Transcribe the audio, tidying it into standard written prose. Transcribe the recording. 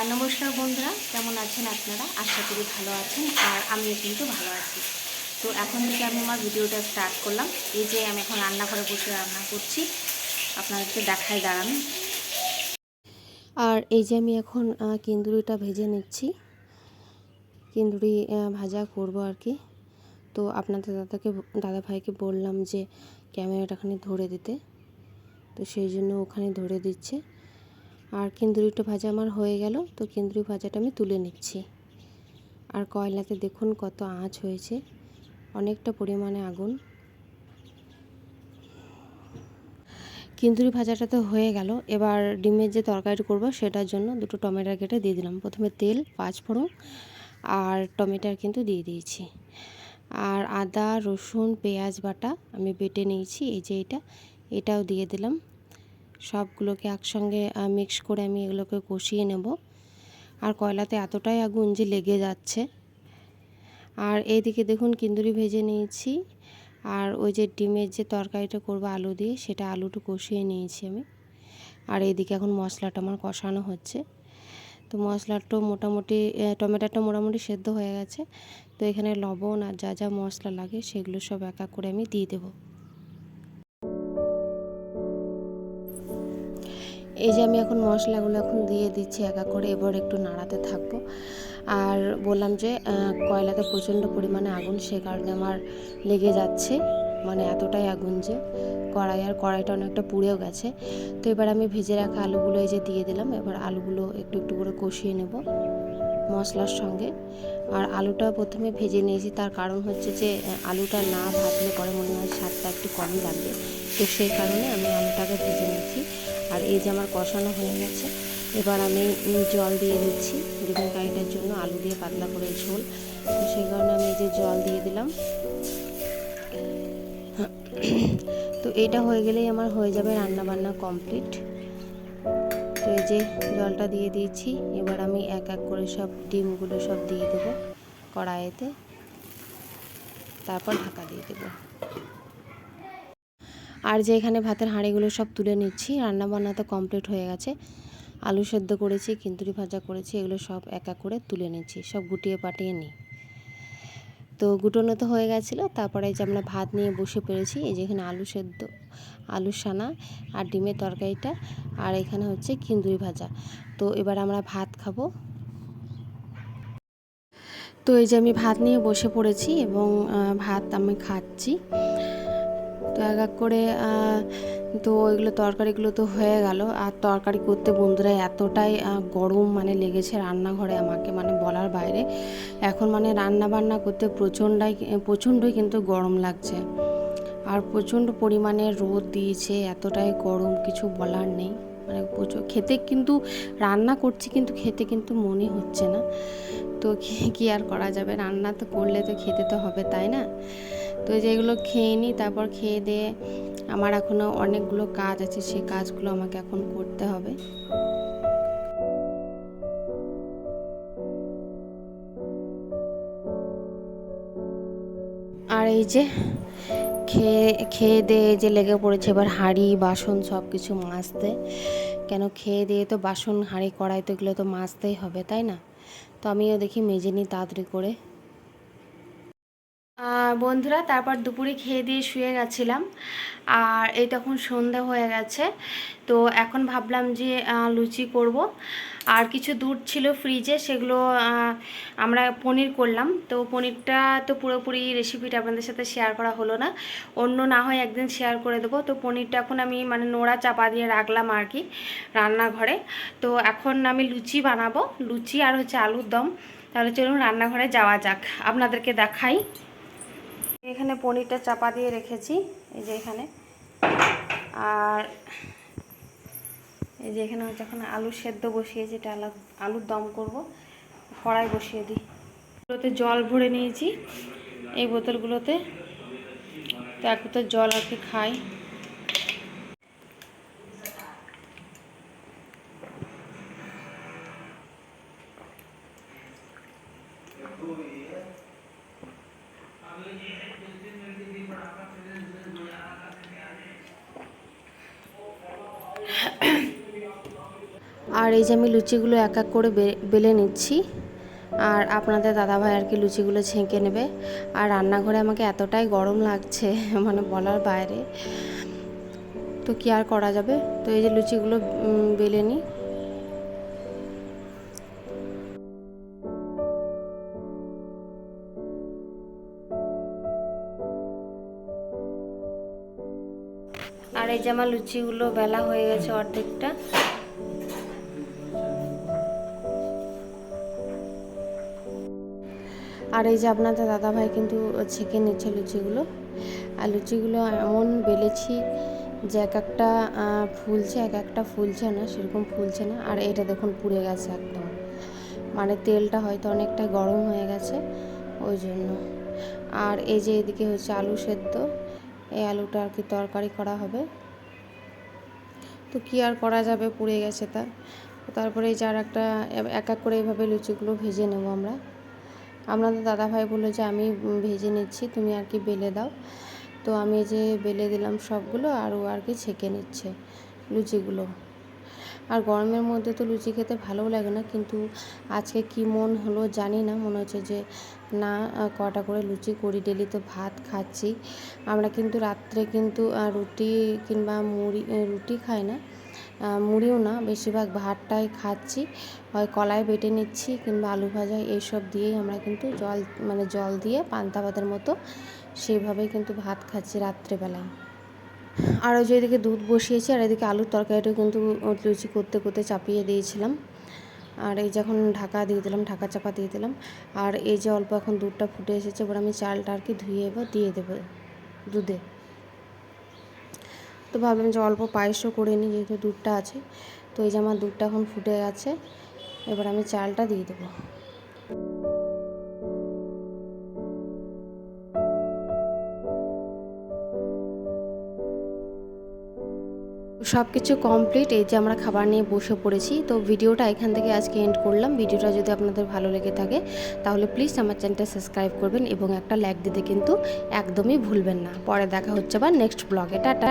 নমস্কার বন্ধুরা, কেমন আছেন আপনারা? আশা করি ভালো আছেন, আর আমিও কিন্তু ভালো আছি। তো এখন থেকে আমি আমার ভিডিওটা স্টার্ট করলাম। এই যে আমি এখন রান্নাঘরে বসে রান্না করছি, আপনাদেরকে দেখাই দাঁড়ান। আর এই যে আমি এখন কিন্দুরিটা ভেজে নিচ্ছি, কিন্দুরি ভাজা করব আর কি। তো আপনাদের দাদা ভাইকে বললাম যে ক্যামেরাটা খানি ধরে দিতে, তো সেই জন্য ওখানে ধরে দিচ্ছে। আর কিন্দুরিটা ভাজা আমার হয়ে গেল, তো কিন্দুরি ভাজাটা আমি তুলে নিচ্ছি। আর কয়লাতে দেখুন কত আঁচ হয়েছে, অনেকটা পরিমাণে আগুন। কিন্দুরি ভাজাটা তো হয়ে গেল, এবার ডিমের যে তরকারি করব সেটার জন্য দুটো টমেটো কেটে দিয়ে দিলাম। প্রথমে তেল, পাঁচফোড়ন আর টমেটো কিন্তু দিয়ে দিয়েছি। আর আদা, রসুন, পেঁয়াজ বাটা আমি বেটে নিয়েছি, এই যে এটাও দিয়ে দিলাম। সবগুলোকে একসঙ্গে মিক্স করে আমি এগুলোকে কষিয়ে নেব। আর কয়লাতে এতটাই আগুন যে লেগে যাচ্ছে। আর এইদিকে দেখুন কিন্দুরি ভেজে নিয়েছি, আর ওই যে ডিমের যে তরকারিটা করব আলু দিয়ে, সেটা আলুটা কষিয়ে নিয়েছি আমি। আর এইদিকে এখন মশলাটা আমার কষানো হচ্ছে। তো মশলাটা মোটামুটি টমেটোটা মোটামুটি সেদ্ধ হয়ে গেছে। তো এখানে লবণ আর যা যা মশলা লাগে সেগুলো সব এক এক করে আমি দিয়ে দেব। এই যে আমি এখন মশলাগুলো এখন দিয়ে দিচ্ছি এক এক করে, এবার একটু নাড়াতে থাকবো। আর বললাম যে কয়লাতে প্রচণ্ড পরিমাণে আগুন, সে কারণে আমার লেগে যাচ্ছে, মানে এতটাই আগুন যে কড়াইটা অনেকটা পুড়েও গেছে। তো এবার আমি ভেজে রাখা আলুগুলো এই যে দিয়ে দিলাম। এবার আলুগুলো একটু একটু করে কষিয়ে নেব মশলার সঙ্গে। আর আলুটা প্রথমে ভেজে নিয়েছি, তার কারণ হচ্ছে যে আলুটা না ভাজলে পরে মনে হয় স্বাদটা একটু কমই লাগবে, তো সেই কারণে আমি আলুটাকে ভেজে নিয়েছি। আর এই যে আমার কষানো হয়ে গেছে, এবার আমি জল দিয়ে দিচ্ছি ডিমের কারিটার জন্য, আলু দিয়ে পাতলা করে ঝোল, তো সেই কারণে আমি এই যে জল দিয়ে দিলাম। তো এটা হয়ে গেলেই আমার হয়ে যাবে রান্নাবান্না কমপ্লিট। তো এই যে জলটা দিয়ে দিয়েছি, এবার আমি এক এক করে সব ডিমগুলো সব দিয়ে দেবো কড়াইতে, তারপর ঢাকা দিয়ে দেবো। আর যে এখানে ভাতের হাঁড়িগুলো সব তুলে নিচ্ছি, রান্নাবান্না তো কমপ্লিট হয়ে গেছে। আলু সেদ্ধ করেছি, কিন্দুরি ভাজা করেছি, এগুলো সব এক এক করে তুলে নিচ্ছি, সব গুটিয়ে পাটিয়ে নিই। তো গুটোনো তো হয়ে গেছিলো, তারপরে এই যে আমরা ভাত নিয়ে বসে পড়েছি। এই যে এখানে আলু সেদ্ধ, আলু সানা আর ডিমের তরকারিটা, আর এখানে হচ্ছে কিন্দুরি ভাজা। তো এবার আমরা ভাত খাবো। তো এই যে আমি ভাত নিয়ে বসে পড়েছি এবং ভাত আমি খাচ্ছি। তো এক এক করে তো ওইগুলো তরকারিগুলো তো হয়ে গেল। আর তরকারি করতে বন্ধুরা এতটাই গরম মানে লেগেছে রান্নাঘরে, আমাকে মানে বলার বাইরে। এখন মানে রান্না বান্না করতে প্রচণ্ডই কিন্তু গরম লাগছে। আর প্রচণ্ড পরিমাণে রোদ দিয়েছে, এতটাই গরম কিছু বলার নেই। মানে প্রচুর খেতে, কিন্তু রান্না করছি কিন্তু খেতে কিন্তু মনে হচ্ছে না। তো কি আর করা যাবে, রান্না তো করলে তো খেতে তো হবে, তাই না? তো যেগুলো খেয়ে নিই, তারপর খেয়ে দিয়ে আমার এখনও অনেকগুলো কাজ আছে, সেই কাজগুলো আমাকে এখন করতে হবে। আর এই যে খেয়ে দিয়ে যে লেগে পড়েছে এবার হাঁড়ি বাসন সব কিছু মাজতে। কেন খেয়ে দিয়ে তো বাসন হাঁড়ি কড়াই তো এগুলো তো মাজতেই হবে, তাই না? তো আমিও দেখি মেজে নিই তাড়াতাড়ি করে। বন্ধুরা, তারপর দুপুরে খেয়ে দিয়ে শুয়ে গেছিলাম, আর এই তখন সন্ধ্যা হয়ে গেছে। তো এখন ভাবলাম যে লুচি করব। আর কিছু দুধ ছিল ফ্রিজে, সেগুলো আমরা পনির করলাম। তো পনিরটা তো পুরোপুরি রেসিপিটা আপনাদের সাথে শেয়ার করা হলো না, অন্য না হয় একদিন শেয়ার করে দেবো। তো পনিরটা এখন আমি মানে নোড়া চাপা দিয়ে রাখলাম আর কি রান্নাঘরে। তো এখন আমি লুচি বানাবো, লুচি আর হচ্ছে আলুর দম। তাহলে চলুন রান্নাঘরে যাওয়া যাক, আপনাদেরকে দেখাই। এখানে পনিরটা চাপা দিয়ে রেখেছি, এই যে এখানে। আর এই যে এখানে হচ্ছে এখন আলু সেদ্ধ বসিয়েছি, এটা আলুর দম করব। কড়াই বসিয়ে দিই। এগুলোতে জল ভরে নিয়েছি, এই বোতলগুলোতে। তো এক বোতল জল আর কি খাই। আর আর এই যে আমি লুচিগুলো এক এক করে বেলে নিচ্ছি, আর আপনাদের দাদাভাই আর কি লুচিগুলো ছেঁকে নেবে। আর রান্নাঘরে আমাকে এতটাই গরম লাগছে মানে বলার বাইরে, তো কি আর করা যাবে। তো এই যে লুচিগুলো বেলে নিই। আর এই যে আমার লুচিগুলো বেলা হয়ে গেছে অর্ধেকটা। আর এই যে আপনাদের দাদাভাই কিন্তু ছেঁকে নিচ্ছে লুচিগুলো। আর লুচিগুলো এমন বেলেছি যে এক একটা ফুলছে, এক একটা ফুলছে না, সেরকম ফুলছে না। আর এটা দেখুন পুড়ে গেছে একদম, মানে তেলটা হয়তো অনেকটা গরম হয়ে গেছে ওই জন্য। আর এই যে এদিকে হচ্ছে আলু সেদ্ধ, এই আলুটা আর কি তরকারি করা হবে। তো কী আর করা যাবে, পুড়ে গেছে তা। তারপরে এই যে আর একটা এক এক করে এইভাবে লুচিগুলো ভেজে নেব আমরা। আপনাদের দাদাভাই বললো যে আমি ভেজে নিচ্ছি, তুমি আর কি বেলে দাও। তো আমি এই যে বেলে দিলাম সবগুলো, আর ও আর কি ছেঁকে নিচ্ছে লুচিগুলো। আর গরমের মধ্যে তো লুচি খেতে ভালোও লাগে না, কিন্তু আজকে কি মন হলো জানি না, মনে হচ্ছে যে না কটা করে লুচি করি, ডেলি তো ভাত খাচ্ছি আমরা, কিন্তু রাত্রে কিন্তু রুটি কিংবা রুটি খাই না, মুড়িও না, বেশিরভাগ ভাতটাই খাচ্ছি। হয় কলাই বেটে নিচ্ছি কিংবা আলু ভাজা এইসব দিয়েই আমরা কিন্তু জল দিয়ে পান্তা ভাতের মতো সেইভাবেই কিন্তু ভাত খাচ্ছি রাত্রেবেলায়। আর ওই যে এদিকে দুধ বসিয়েছি, আর এদিকে আলুর তরকারিটাও কিন্তু লুচি করতে করতে চাপিয়ে দিয়েছিলাম। আর এই যখন ঢাকা চাপা দিয়ে দিলাম। আর এই যে অল্প এখন দুধটা ফুটে এসেছে, এবার আমি চালটা আর কি ধুয়ে এবার দিয়ে দেবো দুধে। তো ভাবলাম যে অল্প পায়েসও করে নিই, যেহেতু দুধটা আছে। তো এই যে আমার দুধটা এখন ফুটে গেছে, এবার আমি চালটা দিয়ে দেবো। সব কিছু কমপ্লিট, এই যে আমরা খাবার নিয়ে বসে পড়েছি। তো ভিডিওটা এখান থেকে আজকে এন্ড করলাম। ভিডিওটা যদি আপনাদের ভালো লেগে থাকে তাহলে প্লিজ আমার চ্যানেলটা সাবস্ক্রাইব করবেন এবং একটা লাইক দিতে কিন্তু একদমই ভুলবেন না। পরে দেখা হচ্ছে আবার নেক্সট ব্লগে। টাটা।